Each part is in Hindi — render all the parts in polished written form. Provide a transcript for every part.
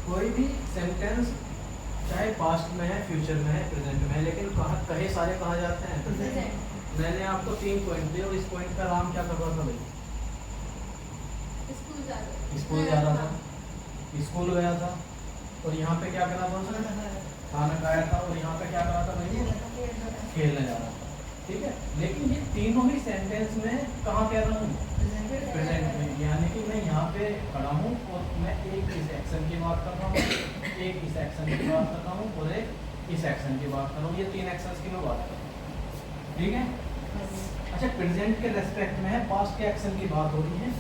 कोई भी सेंटेंस चाहे पास्ट में है, फ्यूचर में है, प्रेजेंट में है, लेकिन कहे सारे कहा जाते हैं प्रेजेंट। मैंने आपको 3 पॉइंट दिए और इस पॉइंट का राम क्या कर रहा था भाई? स्कूल जा रहा था, स्कूल गया था, और यहाँ पे क्या करा था उसने? खाना खाया था, और यहाँ पे क्या करा था भाई? खेलने जा रहा था। ठीक है, लेकिन ये तीनों ही सेंटेंस में कहाँ कह रहा हूँ? प्रेजेंट में। यानी कि मैं यहाँ पे खड़ा हूँ और मैं एक इस एक्शन की बात कर रहा हूँ, एक इस एक्शन की बात कर रहा हूँ, और एक इस एक्शन की बात कर रहा हूँ। ये 3 एक्शंस की मैं बात कर रहा हूँ। ठीक है। अच्छा, प्रेजेंट के रेस्पेक्ट में है, पास्ट के एक्शन की बात हो रही है,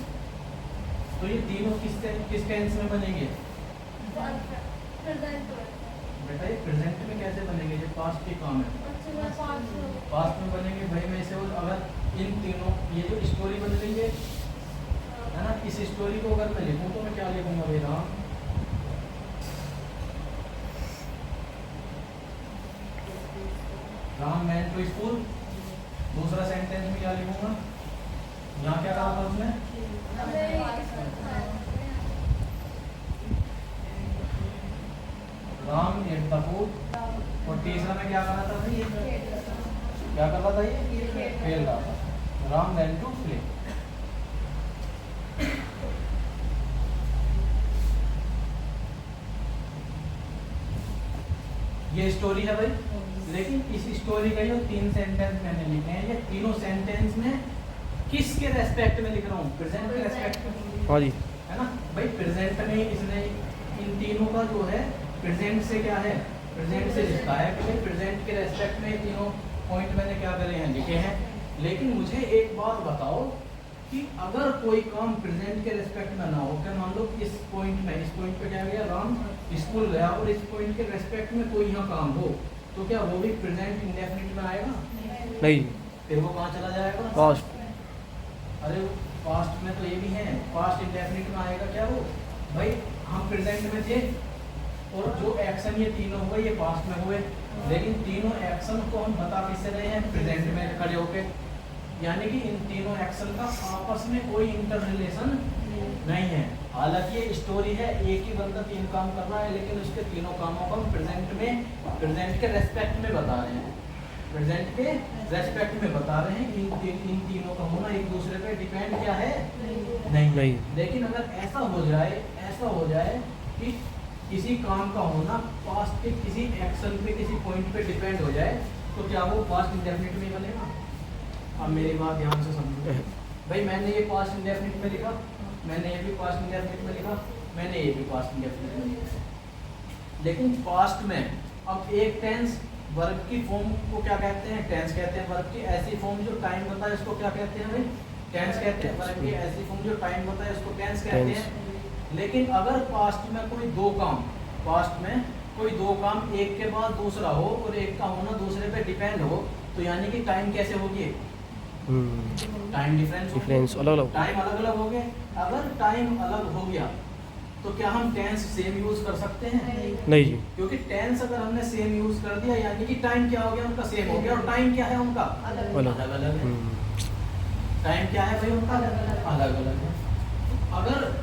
तो ये तीनों किस टेंस में बनेंगे? बेटा ये प्रेजेंट में कैसे बनेंगे? ये पास्ट के काम है, पास्ट में बनेंगे भाई। मैं इसे अगर इन तीनों, ये जो स्टोरी बन रही है ना, इस स्टोरी को अगर मैं लिखूं तो मैं क्या लिखूंगा भाई? Ram went to school. दूसरा सेंटेंस में क्या लिखूंगा? यहाँ क्या कहा था उसने? Ram ate the food. और तीसरा में क्या करा था भाई? क्या कर रहा था? ये खेल रहा था। Ram went to play. ये स्टोरी है भाई, लेकिन इस स्टोरी का जो 3 सेंटेंस मैंने लिखे हैं, ये तीनों सेंटेंस में किसके रेस्पेक्ट में लिख रहा हूँ? प्रेजेंट के रेस्पेक्ट में। हाँ जी, है ना भाई। प्रेजेंट में इसने इन तीनों का जो है प्रेजेंट से क्या है? प्रेजेंट से लिखा है कि भाई प्रेजेंट के रेस्पेक्ट में तीनों पॉइंट मैंने क्या करे हैं? लिखे हैं। लेकिन मुझे एक बात बताओ कि अगर कोई काम प्रेजेंट के रेस्पेक्ट में ना हो, क्या मान लो इस पॉइंट पे क्या गया? राम स्कूल गया, और इस पॉइंट के रेस्पेक्ट में कोई यहाँ काम हो, तो क्या वो भी प्रेजेंट इंडेफिनिट में आएगा? नहीं। फिर वो कहाँ चला जाएगा? पास्ट। अरे पास्ट में तो ये भी है, पास्ट इंडेफिनिट में आएगा क्या वो? भाई हम प्रेजेंट में थे, और जो एक्शन ये तीनों हुए ये पास्ट में हुए, लेकिन तीनों एक्शन को हम बता किससे रहे हैं? प्रेजेंट में खड़े होके। यानी कि इन तीनों एक्शन का आपस में कोई इंटर रिलेशन नहीं है। हालांकि ये स्टोरी है, एक ही बंदा 3 काम कर रहा है, लेकिन उसके तीनों कामों को हम प्रेजेंट के रेस्पेक्ट में बता रहे हैं, प्रेजेंट के रेस्पेक्ट में बता रहे हैं। इन तीनों का होना एक दूसरे पे डिपेंड क्या है? नहीं। लेकिन अगर ऐसा हो जाए कि किसी काम का होना पास्ट के किसी एक्शन पे, किसी पॉइंट पे डिपेंड हो जाए, तो क्या वो पास्ट इंडेफिनिट में बनेगा? अब मेरी बात ध्यान से समझो भाई। मैंने ये पास्ट इंडेफिनिट में लिखा, मैंने ये भी पास्ट इंडेफिनिट में लिखा, मैंने ये भी पास्ट इंडेफिनिट में लिखा, लेकिन पास्ट में अब एक टेंस वर्ब की फॉर्म को क्या कहते हैं? टेंस कहते हैं। वर्ब की ऐसी फॉर्म जो टाइम बताए उसको क्या कहते हैं भाई? टेंस कहते हैं। वर्ब की ऐसी फॉर्म जो टाइम बताए उसको टेंस कहते हैं। लेकिन अगर पास्ट में कोई 2 काम एक के बाद दूसरा हो, और एक का होना दूसरे पे डिपेंड हो, तो यानी कि टाइम कैसे होगी? टाइम डिफरेंस अलग टाइम अलग हो गए। अगर टाइम अलग हो गया तो क्या हम टेंस सेम यूज कर सकते हैं? नहीं जी, क्योंकि टेंस अगर हमने सेम यूज कर दिया यानी कि टाइम क्या हो गया? उनका सेम हो गया। और टाइम क्या है उनका? अलग अलग है। टाइम क्या है भाई उनका? अलग अलग है।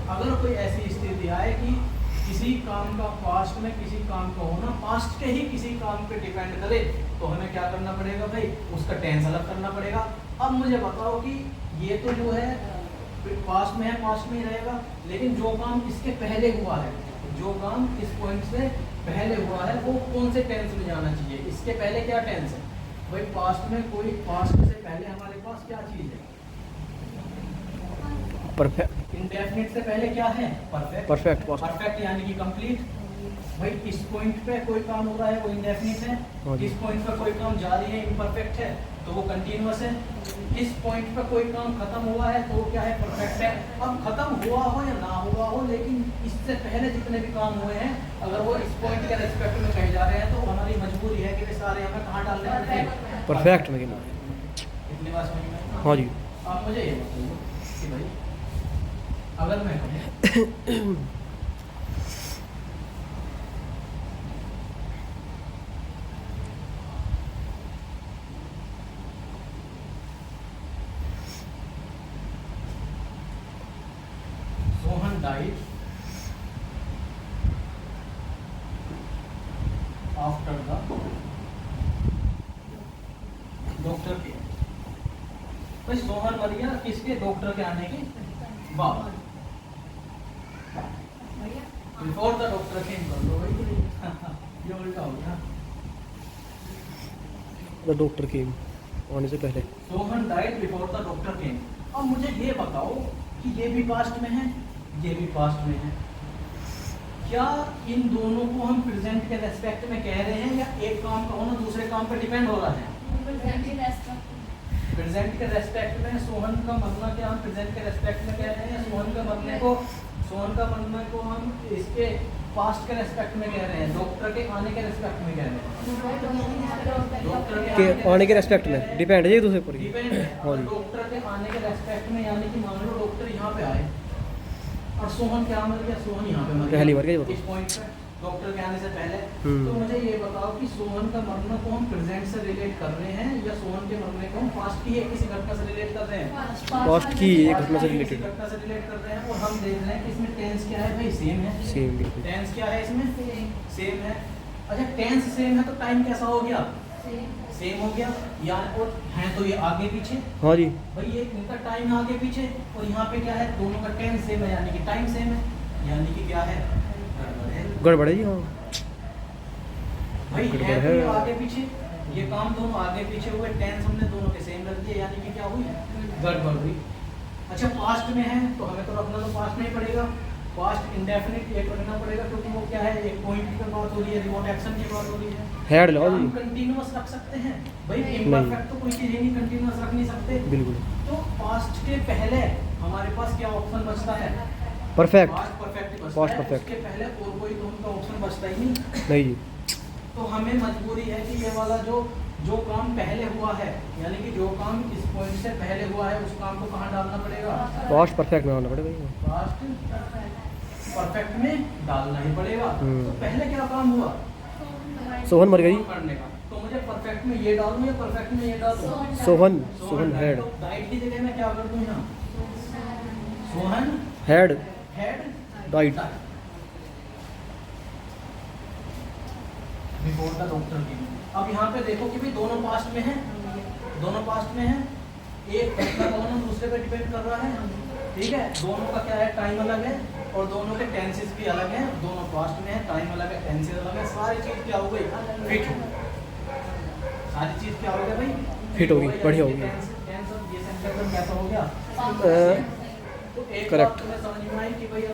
अगर कोई ऐसी स्थिति आए कि किसी काम का पास्ट में किसी काम का होना पास्ट के ही किसी काम पे डिपेंड करे, तो हमें क्या करना पड़ेगा भाई? उसका टेंस अलग करना पड़ेगा। अब मुझे बताओ कि ये तो जो है पास्ट में है, पास्ट में ही रहेगा, लेकिन जो काम इसके पहले हुआ है, जो काम इस पॉइंट से पहले हुआ है, वो कौन से टेंस में जाना चाहिए? इसके पहले क्या टेंस है भाई? पास्ट में कोई पास्ट से पहले हमारे पास क्या चीज है? परफेक्ट। इंडेफिनिट से पहले क्या है? परफेक्ट। परफेक्ट यानी कि कंप्लीट। भाई इस पॉइंट पे कोई काम हो रहा है वो इंडेफिनिट है, इस पॉइंट पर कोई काम जारी है इम्परफेक्ट है, तो वो कंटीन्यूअस है। इस पॉइंट पर कोई काम खत्म हुआ है तो वो क्या है? परफेक्ट है। अब खत्म हुआ हो या ना हुआ हो, लेकिन इससे पहले जितने भी काम हुए हैं अगर वो इस पॉइंट के रेस्पेक्ट में कहे जा रहे हैं, तो हमारी मजबूरी है कि वे सारे हमें कहाँ डालने पड़ेंगे? परफेक्ट में। इतनी बात समझ में? हाँ जी। आप मुझे ये बताइए कि भाई अगर मैं Sohan died मर गया किसके, डॉक्टर के आने के बाद, बिफोर द डॉक्टर केम कर लो भाई। ये उल्टा हो गया। द डॉक्टर केम, आने से पहले। Sohan died before the doctor केम। अब मुझे ये बताओ कि ये भी पास्ट में है, ये भी पास्ट में है, क्या इन दोनों को हम प्रेजेंट के रेस्पेक्ट में कह रहे हैं या एक काम का होना दूसरे काम पर डिपेंड हो रहा है? प्रेजेंट के रेस्पेक्ट में सोहन का मरना क्या हम प्रेजेंट के रेस्पेक्ट में कह रहे हैं, या सोहन का मरने को हम इसके पास्ट के रेस्पेक्ट में कह रहे हैं, डॉक्टर के आने के रेस्पेक्ट में कह रहे हैं? डॉक्टर के आने के रेस्पेक्ट में डिपेंड है ये दूसरे पर। डिपेंड है। हाँ जी। डॉक्टर के आने के रेस्पेक्ट में, यानी कि मान लो डॉक्टर यहाँ पे आए और सोहन क्या मर गया, सोहन यहाँ पे मर पहली मर गया इस पॉइंट पे डॉक्टर के आने से पहले। हम्म। तो मुझे ये बताओ कि सोहन का मरना को हम प्रेजेंट से रिलेट कर रहे हैं या सोहन के मरने को हम पास्ट की एक किसी घटना से रिलेट कर रहे हैं? पास्ट की एक घटना से रिलेटेड। घटना से रिलेट कर रहे हैं। और हम देख रहे हैं कि इसमें टेंस क्या है भाई, सेम है। सेम बिल्कुल। टेंस क्या है इसमें, सेम है। अच्छा टेंस सेम है तो टाइम कैसा हो गया, सेम हो गया। या और हैं तो ये आगे पीछे, हाँ जी। भाई ये इनका टाइम आगे पीछे और यहाँ पे क्या है, दोनों का टेंस सेम है यानी कि टाइम सेम है, यानी कि क्या है, गड़बड़ है जी। हाँ भाई गड़बड़ है तो है। ये आगे पीछे, ये काम दोनों आगे पीछे हुए, टेंस हमने दोनों के सेम रख दिए, यानी कि क्या हुई, गड़बड़ हुई। अच्छा पास्ट में है तो हमें तो रखना तो पास्ट में ही पड़ेगा, पास्ट इंडेफिनिट एक रखना पड़ेगा क्योंकि वो क्या है, एक पॉइंट की बात हो रही है, रिमोट एक्शन की बात हो रही है। हेड लो हम जी। कंटीन्यूअस रख सकते हैं भाई, इम्परफेक्ट तो कोई चीज ही नहीं, कंटीन्यूअस रख नहीं सकते। बिल्कुल। तो पास्ट के पहले हमारे पास क्या ऑप्शन बचता है, परफेक्ट। पास्ट परफेक्ट बचता पास्ट है, परफेक्ट। उसके पहले और कोई तो उनका ऑप्शन बचता ही नहीं। नहीं जी। तो हमें मजबूरी है कि ये वाला जो काम पहले हुआ है, यानी कि जो काम इस पॉइंट से पहले हुआ है, उस काम को कहाँ डालना पड़ेगा, पास्ट परफेक्ट में आना पड़ेगा। पास्ट परफेक्ट में डालना ही पड़ेगा। तो पहले क्या काम हुआ, सोहन मर गई। करने का, तो मुझे परफेक्ट में ये डालूं या परफेक्ट में ये डालूं? सोहन हेड। तो डाइट की जगह मैं क्या कर दूं यहाँ, Sohan head head diet. Before the doctor की। अब यहाँ पे देखो कि भाई दोनों पास्ट में है, दोनों पास्ट में है, एक घटना का होना दूसरे पे डिपेंड कर रहा है, ठीक है। दोनों का क्या है, टाइम अलग है और दोनों के टेंसेस भी अलग हैं, दोनों पास्ट में है, टाइम अलग है, टेंसेस अलग है, सारी चीज क्या हो गई, फिट हो गई। सारी चीज क्या हो गया भाई, फिट होगी, बढ़िया होगी। टेंस ये सेंटेंस कैसा हो गया, तो एक बात करेक्ट। तुम्हें समझ में आई कि भाई